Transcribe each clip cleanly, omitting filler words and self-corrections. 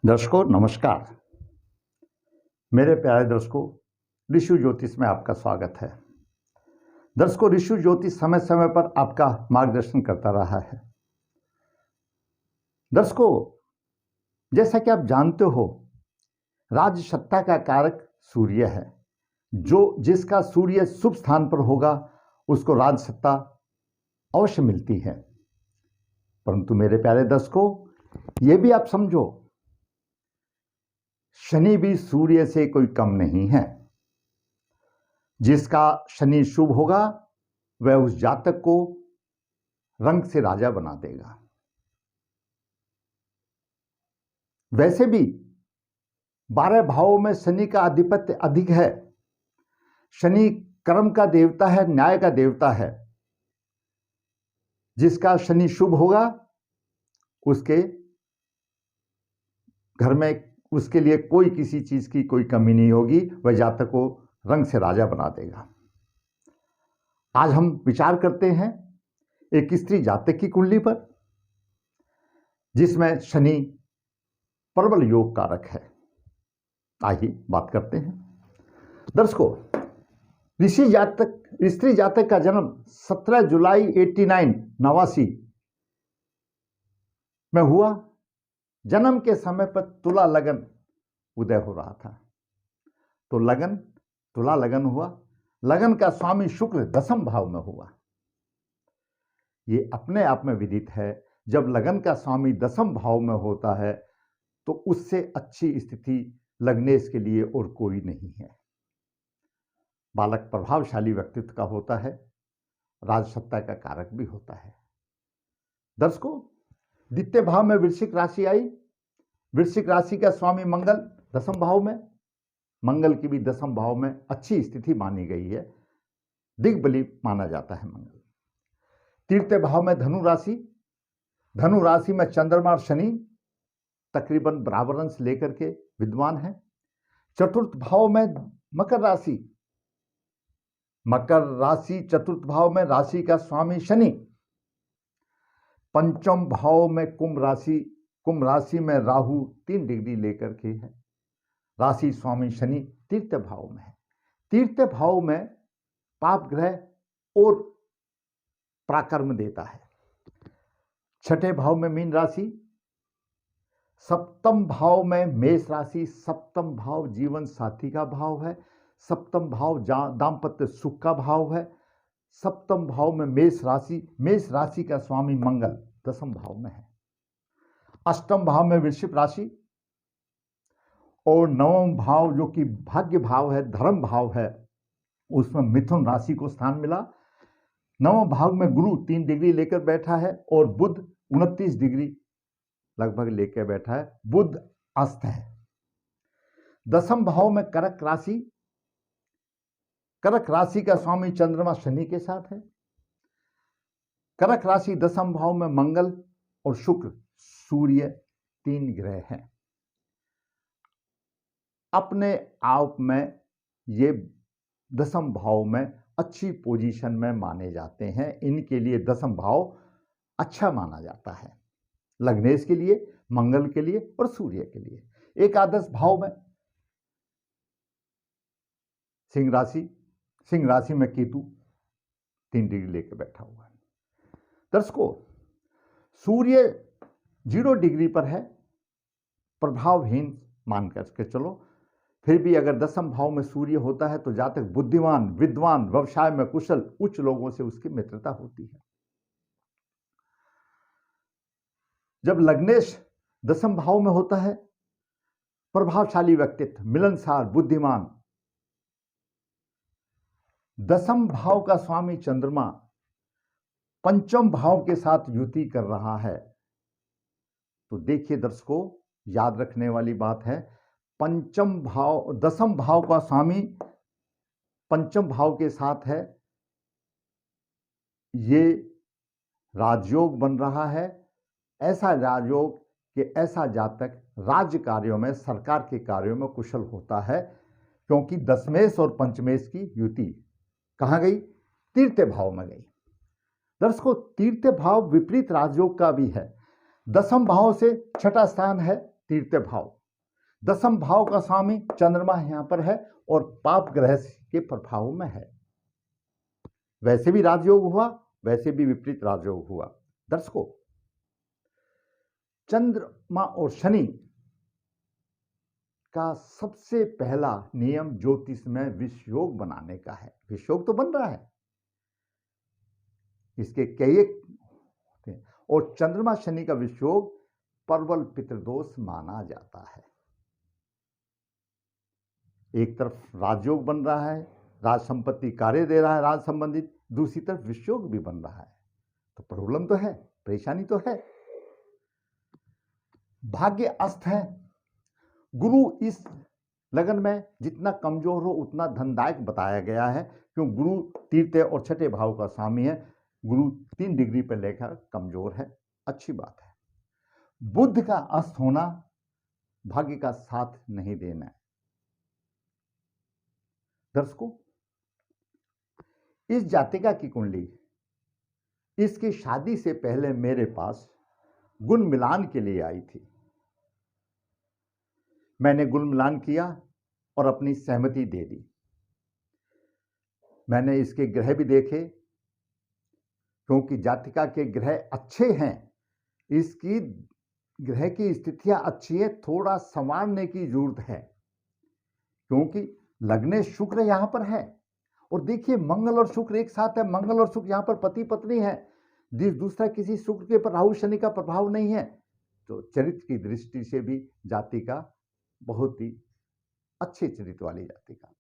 दर्शकों नमस्कार। मेरे प्यारे दर्शकों, ऋषि ज्योतिष में आपका स्वागत है। दर्शकों, ऋषि ज्योतिष समय समय पर आपका मार्गदर्शन करता रहा है। दर्शकों, जैसा कि आप जानते हो, राज्य सत्ता का कारक सूर्य है। जिसका सूर्य शुभ स्थान पर होगा उसको राज सत्ता अवश्य मिलती है। परंतु मेरे प्यारे दर्शकों, ये भी आप समझो, शनि भी सूर्य से कोई कम नहीं है। जिसका शनि शुभ होगा वह उस जातक को रंग से राजा बना देगा। वैसे भी 12 भावों में शनि का आधिपत्य अधिक है। शनि कर्म का देवता है, न्याय का देवता है। जिसका शनि शुभ होगा उसके घर में उसके लिए कोई किसी चीज की कोई कमी नहीं होगी, वह जातक को रंग से राजा बना देगा। आज हम विचार करते हैं एक स्त्री जातक की कुंडली पर, जिसमें शनि प्रबल योग कारक है। आइए बात करते हैं। दर्शकों, स्त्री जातक का जन्म 17 जुलाई 89 में हुआ। जन्म के समय पर तुला लगन उदय हो रहा था, तो तुला लगन हुआ। लगन का स्वामी शुक्र 10वें भाव में हुआ। ये अपने आप में विदित है, जब लगन का स्वामी 10वें भाव में होता है तो उससे अच्छी स्थिति लग्नेश के लिए और कोई नहीं है। बालक प्रभावशाली व्यक्तित्व का होता है, राजसत्ता का कारक भी होता है। दर्शकों, द्वितीय भाव में वृश्चिक राशि आई। वृश्चिक राशि का स्वामी मंगल 10वें भाव में। मंगल की भी 10वें भाव में अच्छी स्थिति मानी गई है, दिग्बली माना जाता है मंगल। तृतीय भाव में धनु राशि। धनु राशि में चंद्रमा और शनि तकरीबन बराबर अंश लेकर के विद्वान है। चतुर्थ भाव में मकर राशि। मकर राशि चतुर्थ भाव में, राशि का स्वामी शनि। पंचम भाव में कुंभ राशि। कुंभ राशि में राहु 3 डिग्री लेकर के है। राशि स्वामी शनि तृतीय भाव में है। तृतीय भाव में पाप ग्रह और पराक्रम देता है। छठे भाव में मीन राशि। सप्तम भाव में मेष राशि। सप्तम भाव जीवन साथी का भाव है। सप्तम भाव दाम्पत्य सुख का भाव है। सप्तम भाव में मेष राशि। मेष राशि का स्वामी मंगल 10वें भाव में है। अष्टम भाव में वृश्चिक राशि और 9वां भाव जो कि भाग्य भाव है, धर्म भाव है, उसमें मिथुन राशि को स्थान मिला। 9वें भाव में गुरु 3 डिग्री लेकर बैठा है और बुध 29 डिग्री लगभग लेकर बैठा है। बुध अस्त है। 10वें भाव में कर्क राशि। कर्क राशि का स्वामी चंद्रमा शनि के साथ है। कर्क राशि 10वें भाव में मंगल और शुक्र सूर्य 3 ग्रह हैं। अपने आप में ये 10वें भाव में अच्छी पोजीशन में माने जाते हैं। इनके लिए 10वें भाव अच्छा माना जाता है, लग्नेश के लिए, मंगल के लिए और सूर्य के लिए। एकादश भाव में सिंह राशि। सिंह राशि में केतु 3 डिग्री लेकर बैठा हुआ है। दर्शकों, सूर्य 0 डिग्री पर है, प्रभावहीन मान करके चलो। फिर भी अगर 10वें भाव में सूर्य होता है तो जातक बुद्धिमान, विद्वान, व्यवसाय में कुशल, उच्च लोगों से उसकी मित्रता होती है। जब लग्नेश 10वें भाव में होता है, प्रभावशाली व्यक्तित्व, मिलनसार, बुद्धिमान। 10वें भाव का स्वामी चंद्रमा 5वें भाव के साथ युति कर रहा है। तो देखिए दर्शकों, याद रखने वाली बात है, 10वें भाव का स्वामी 5वें भाव के साथ है। ये राजयोग बन रहा है। ऐसा राजयोग कि ऐसा जातक राज्य कार्यों में, सरकार के कार्यों में कुशल होता है, क्योंकि दशमेश और पंचमेश की युति कहाँ गई? तृतीय भाव में गई। दर्शकों, तृतीय भाव विपरीत राजयोग का भी है। 10वें भाव से 6ठा स्थान है तीर्थ भाव, दसम भाव का स्वामी चंद्रमा यहां पर है और पाप ग्रह के प्रभाव में है। वैसे भी राजयोग हुआ, वैसे भी विपरीत राजयोग हुआ। दर्शकों, चंद्रमा और शनि का सबसे पहला नियम ज्योतिष में विषयोग बनाने का है। विषयोग तो बन रहा है, इसके कई होते हैं, और चंद्रमा शनि का विषयोग प्रबल पितृदोष माना जाता है। एक तरफ राजयोग बन रहा है, राज संपत्ति कार्य दे रहा है राज संबंधित, दूसरी तरफ विषयोग भी बन रहा है, तो प्रॉब्लम तो है, परेशानी तो है। भाग्य अस्त है। गुरु इस लगन में जितना कमजोर हो उतना धनदायक बताया गया है, क्यों गुरु तीर्थ और छठे भाव का स्वामी है। गुरु 3 डिग्री पर लेकर कमजोर है, अच्छी बात है। बुध का अस्त होना भाग्य का साथ नहीं देना है। दर्शकों, इस जातिका की कुंडली इसकी शादी से पहले मेरे पास गुण मिलान के लिए आई थी। मैंने गुण मिलान किया और अपनी सहमति दे दी। मैंने इसके ग्रह भी देखे, क्योंकि जातिका के ग्रह अच्छे हैं, इसकी ग्रह की स्थितियां अच्छी है, थोड़ा संवारने की जरूरत है, क्योंकि लग्ने शुक्र यहां पर है। और देखिए, मंगल और शुक्र एक साथ है, मंगल और शुक्र यहां पर पति पत्नी है, दूसरा किसी शुक्र के पर राहु शनि का प्रभाव नहीं है, तो चरित्र की दृष्टि से भी जातिका बहुत ही अच्छे चरित्र वाली जातिका।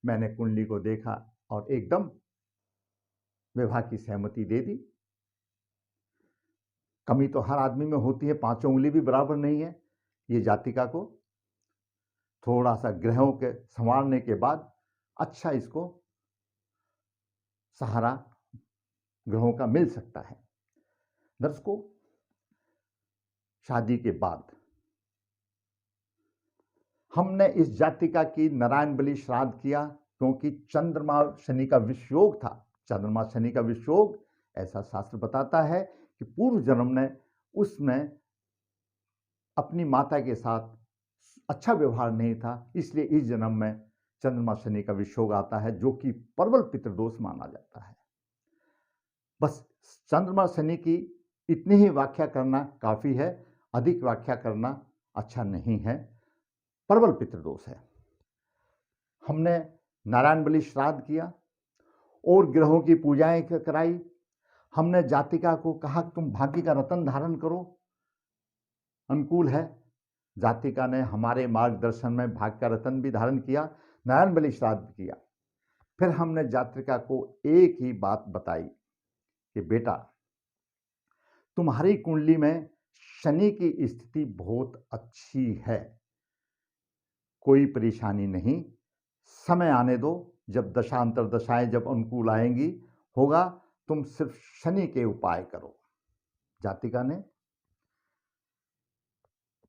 मैंने कुंडली को देखा और एकदम विवाह की सहमति दे दी। कमी तो हर आदमी में होती है, 5 उंगली भी बराबर नहीं है। ये जातिका को थोड़ा सा ग्रहों के संवारने के बाद अच्छा इसको सहारा ग्रहों का मिल सकता है। दर्शकों, शादी के बाद हमने इस जातिका की नारायण बलि श्राद्ध किया, क्योंकि चंद्रमा शनि का विषयोग था। चंद्रमा शनि का विषयोग, ऐसा शास्त्र बताता है कि पूर्व जन्म में उसने अपनी माता के साथ अच्छा व्यवहार नहीं था, इसलिए इस जन्म में चंद्रमा शनि का विषयोग आता है, जो कि प्रबल पितृदोष माना जाता है। बस चंद्रमा शनि की इतनी ही व्याख्या करना काफी है, अधिक व्याख्या करना अच्छा नहीं है। प्रबल पितृदोष है। हमने नारायण बलि श्राद्ध किया और ग्रहों की पूजाएं कराई। हमने जातिका को कहा तुम भाग्य का रत्न धारण करो, अनुकूल है। जातिका ने हमारे मार्गदर्शन में भाग्य का रत्न भी धारण किया, नारायण बलि श्राद्ध किया। फिर हमने जातिका को एक ही बात बताई कि बेटा, तुम्हारी कुंडली में शनि की स्थिति बहुत अच्छी है, कोई परेशानी नहीं, समय आने दो, जब दशांतर दशाएं जब अनुकूल आएंगी होगा, तुम सिर्फ शनि के उपाय करो। जातिका ने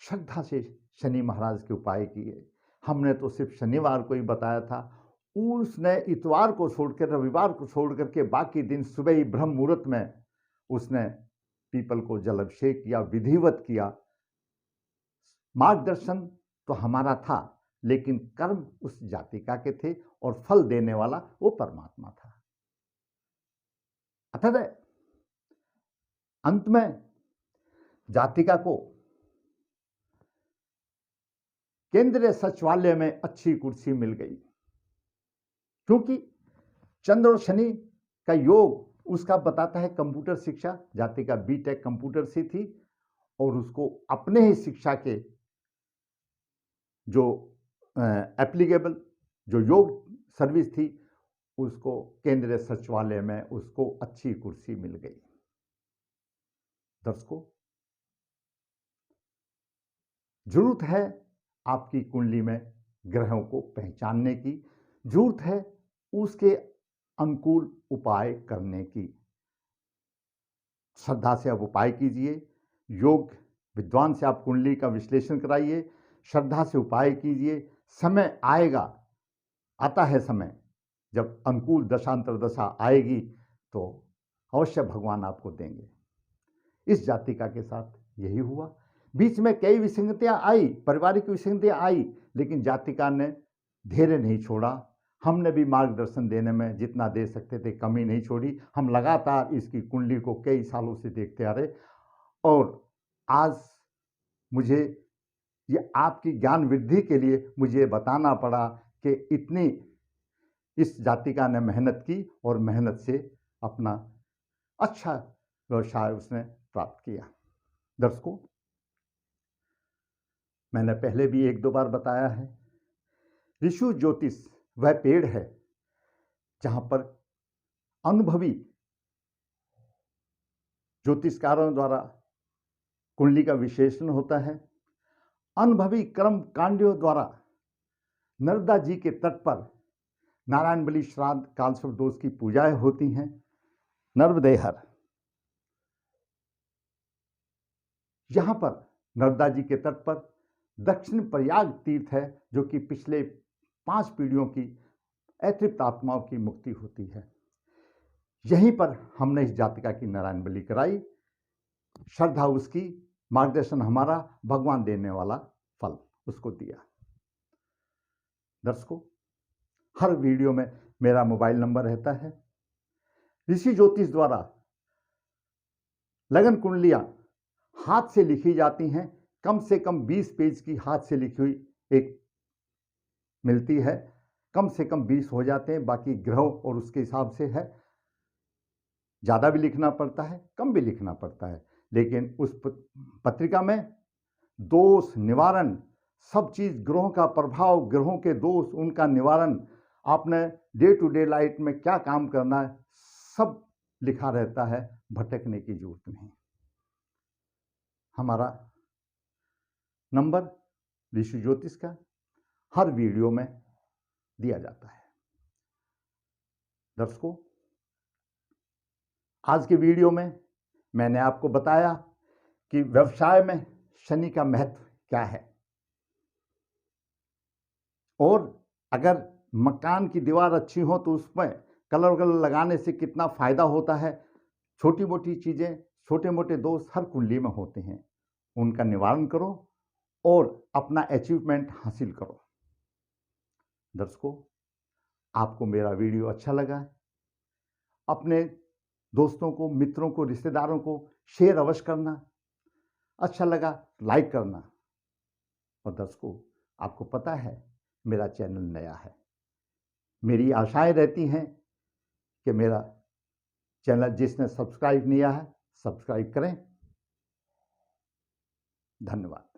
श्रद्धा से शनि महाराज के उपाय किए। हमने तो सिर्फ शनिवार को ही बताया था, उसने इतवार को छोड़कर, रविवार को छोड़कर के बाकी दिन सुबह ही ब्रह्म मुहूर्त में उसने पीपल को जल अभिषेक किया, विधिवत किया। मार्गदर्शन तो हमारा था, लेकिन कर्म उस जातिका के थे और फल देने वाला वो परमात्मा था। अतः अंत में जातिका को केंद्रीय सचिवालय में अच्छी कुर्सी मिल गई, क्योंकि चंद्र और शनि का योग उसका बताता है कंप्यूटर शिक्षा। जातिका बीटेक कंप्यूटर से थी और उसको अपने ही शिक्षा के जो एप्लीकेबल जो योग सर्विस थी, उसको केंद्रीय सचिवालय में उसको अच्छी कुर्सी मिल गई। दर्शकों, जरूरत है आपकी कुंडली में ग्रहों को पहचानने की, जरूरत है उसके अनुकूल उपाय करने की। श्रद्धा से आप उपाय कीजिए, योग विद्वान से आप कुंडली का विश्लेषण कराइए, श्रद्धा से उपाय कीजिए। समय आएगा, आता है समय, जब अनुकूल दशांतर दशा आएगी तो अवश्य भगवान आपको देंगे। इस जातिका के साथ यही हुआ। बीच में कई विसंगतियां आई, पारिवारिक विसंगतियां आई, लेकिन जातिका ने धैर्य नहीं छोड़ा। हमने भी मार्गदर्शन देने में जितना दे सकते थे कमी नहीं छोड़ी। हम लगातार इसकी कुंडली को कई सालों से देखते आ रहे, और आज मुझे ये आपकी ज्ञान वृद्धि के लिए मुझे बताना पड़ा कि इतनी इस जातिका ने मेहनत की और मेहनत से अपना अच्छा व्यवसाय उसने प्राप्त किया। दर्शकों, मैंने पहले भी एक दो बार बताया है, ऋषि ज्योतिष वह पेड़ है जहां पर अनुभवी ज्योतिषकारों द्वारा कुंडली का विश्लेषण होता है। अनुभवी कर्म कांडियों द्वारा नर्मदा जी के तट पर नारायण बलि श्राद्ध कालसर्प दोष की पूजाएं होती हैं। नर्मदेहर, यहां पर नर्मदा जी के तट पर दक्षिण प्रयाग तीर्थ है, जो कि पिछले 5 पीढ़ियों की अतृप्त आत्माओं की मुक्ति होती है। यहीं पर हमने इस जातिका की नारायण बलि कराई। श्रद्धा उसकी, मार्गदर्शन हमारा, भगवान देने वाला फल उसको दिया। दर्शकों, हर वीडियो में मेरा मोबाइल नंबर रहता है। ऋषि ज्योतिष द्वारा लगन कुंडलियां हाथ से लिखी जाती हैं। कम से कम 20 पेज की हाथ से लिखी हुई एक मिलती है। कम से कम 20 हो जाते हैं, बाकी ग्रहों और उसके हिसाब से है। ज़्यादा भी लिखना पड़ता है, कम भी लिखना पड़ता है, लेकिन उस पत्रिका में दोष निवारण सब चीज़, ग्रहों का प्रभाव, ग्रहों के दोष, उनका निवारण, आपने डे टू डे लाइफ में क्या काम करना है, सब लिखा रहता है। भटकने की जरूरत नहीं। हमारा नंबर ऋषि ज्योतिष का हर वीडियो में दिया जाता है। दर्शकों, आज के वीडियो में मैंने आपको बताया कि व्यवसाय में शनि का महत्व क्या है, और अगर मकान की दीवार अच्छी हो तो उसमें कलर लगाने से कितना फायदा होता है। छोटी मोटी चीजें, छोटे मोटे दोष हर कुंडली में होते हैं, उनका निवारण करो और अपना अचीवमेंट हासिल करो। दर्शकों, आपको मेरा वीडियो अच्छा लगा, अपने दोस्तों को, मित्रों को, रिश्तेदारों को शेयर अवश्य करना। अच्छा लगा लाइक करना। और दर्शकों, आपको पता है मेरा चैनल नया है, मेरी आशाएं रहती हैं कि मेरा चैनल जिसने सब्सक्राइब नहीं किया है, सब्सक्राइब करें। धन्यवाद।